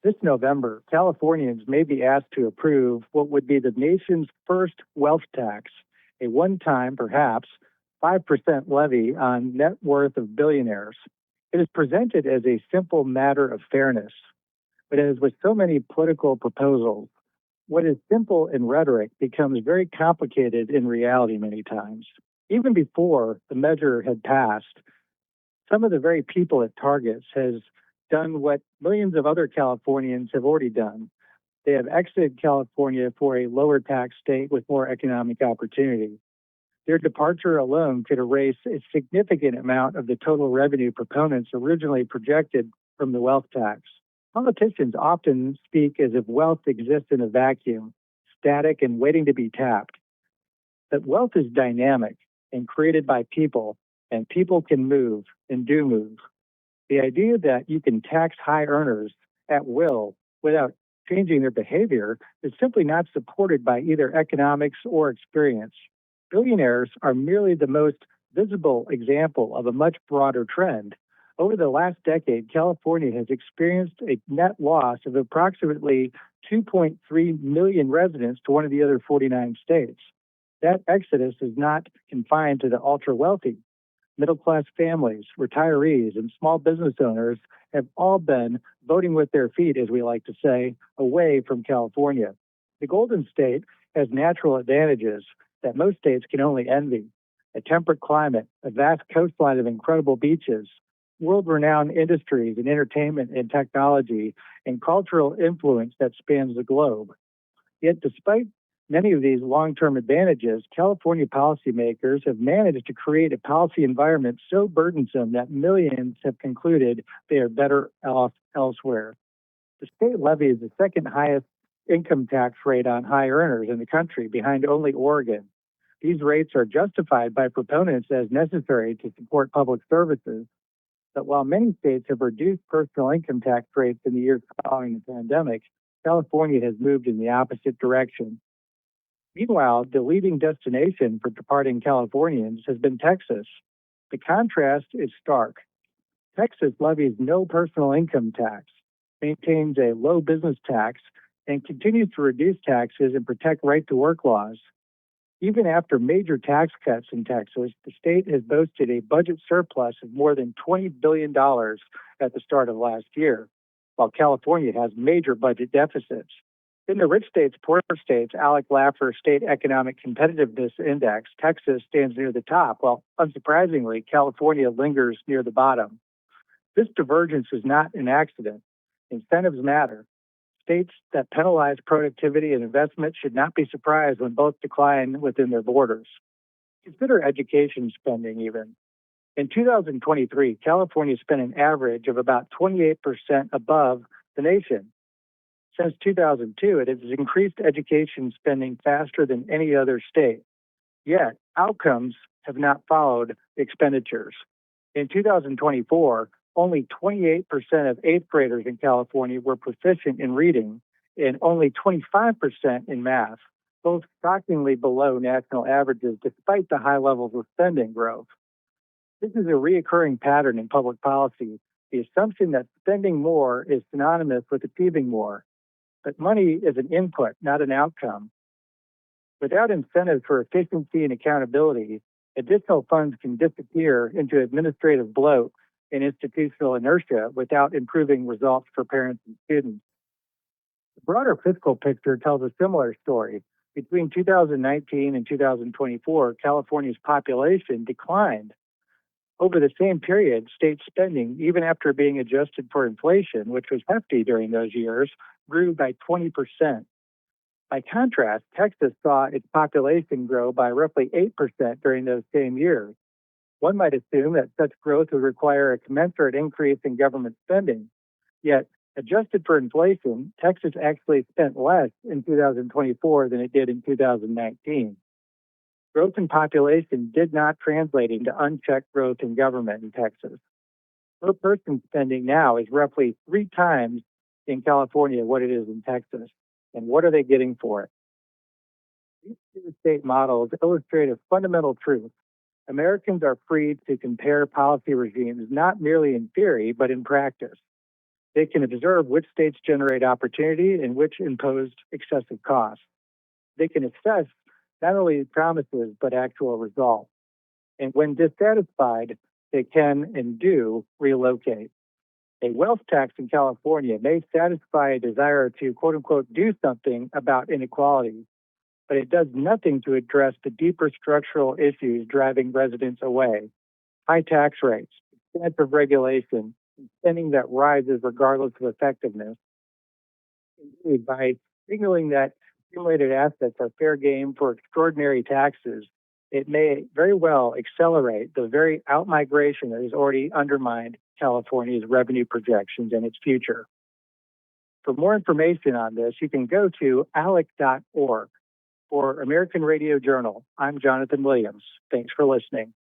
This November, Californians may be asked to approve what would be the nation's first wealth tax, a one time, perhaps, 5% levy on net worth of billionaires. It is presented as a simple matter of fairness, but as with so many political proposals, what is simple in rhetoric becomes very complicated in reality many times. Even before the measure had passed, some of the very people it targets has done what millions of other Californians have already done. They have exited California for a lower tax state with more economic opportunity. Their departure alone could erase a significant amount of the total revenue proponents originally projected from the wealth tax. Politicians often speak as if wealth exists in a vacuum, static and waiting to be tapped. But wealth is dynamic and created by people, and people can move and do move. The idea that you can tax high earners at will without changing their behavior is simply not supported by either economics or experience. Billionaires are merely the most visible example of a much broader trend. Over the last decade, California has experienced a net loss of approximately 2.3 million residents to one of the other 49 states. That exodus is not confined to the ultra wealthy. Middle class families, retirees, and small business owners have all been voting with their feet, as we like to say, away from California. The Golden State has natural advantages that most states can only envy: a temperate climate, a vast coastline of incredible beaches, world renowned industries in entertainment and technology, and cultural influence that spans the globe. Yet, despite many of these long term advantages, California policymakers have managed to create a policy environment so burdensome that millions have concluded they are better off elsewhere. The state levy is the second highest income tax rate on high earners in the country, behind only Oregon. These rates are justified by proponents as necessary to support public services. But while many states have reduced personal income tax rates in the years following the pandemic, California has moved in the opposite direction. Meanwhile, the leading destination for departing Californians has been Texas. The contrast is stark. Texas levies no personal income tax, maintains a low business tax, and continues to reduce taxes and protect right to work laws. Even after major tax cuts in Texas, the state has boasted a budget surplus of more than $20 billion at the start of last year, while California has major budget deficits. In the rich states, poor states, Alec Laffer State Economic Competitiveness Index, Texas stands near the top, while unsurprisingly, California lingers near the bottom. This divergence is not an accident. Incentives matter. States that penalize productivity and investment should not be surprised when both decline within their borders. Consider education spending even. In 2023, California spent an average of about 28% above the nation. Since 2002, it has increased education spending faster than any other state. Yet, outcomes have not followed expenditures. In 2024, only 28% of eighth graders in California were proficient in reading and only 25% in math, both shockingly below national averages despite the high levels of spending growth. This is a reoccurring pattern in public policy, the assumption that spending more is synonymous with achieving more. But money is an input, not an outcome. Without incentives for efficiency and accountability, additional funds can disappear into administrative bloat and institutional inertia without improving results for parents and students. The broader fiscal picture tells a similar story. Between 2019 and 2024, California's population declined. Over the same period, state spending, even after being adjusted for inflation, which was hefty during those years, grew by 20%. By contrast, Texas saw its population grow by roughly 8% during those same years. One might assume that such growth would require a commensurate increase in government spending. Yet, adjusted for inflation, Texas actually spent less in 2024 than it did in 2019. Growth in population did not translate into unchecked growth in government in Texas. Per person spending now is roughly 3 times in California what it is in Texas. And what are they getting for it? These two state models illustrate a fundamental truth. Americans are free to compare policy regimes not merely in theory, but in practice. They can observe which states generate opportunity and which impose excessive costs. They can assess not only promises, but actual results. And when dissatisfied, they can and do relocate. A wealth tax in California may satisfy a desire to, quote unquote, do something about inequality, but it does nothing to address the deeper structural issues driving residents away. High tax rates, extensive regulation, spending that rises regardless of effectiveness. Indeed, by signaling that accumulated assets are fair game for extraordinary taxes, it may very well accelerate the very outmigration that has already undermined California's revenue projections and its future. For more information on this, you can go to alec.org. For American Radio Journal, I'm Jonathan Williams. Thanks for listening.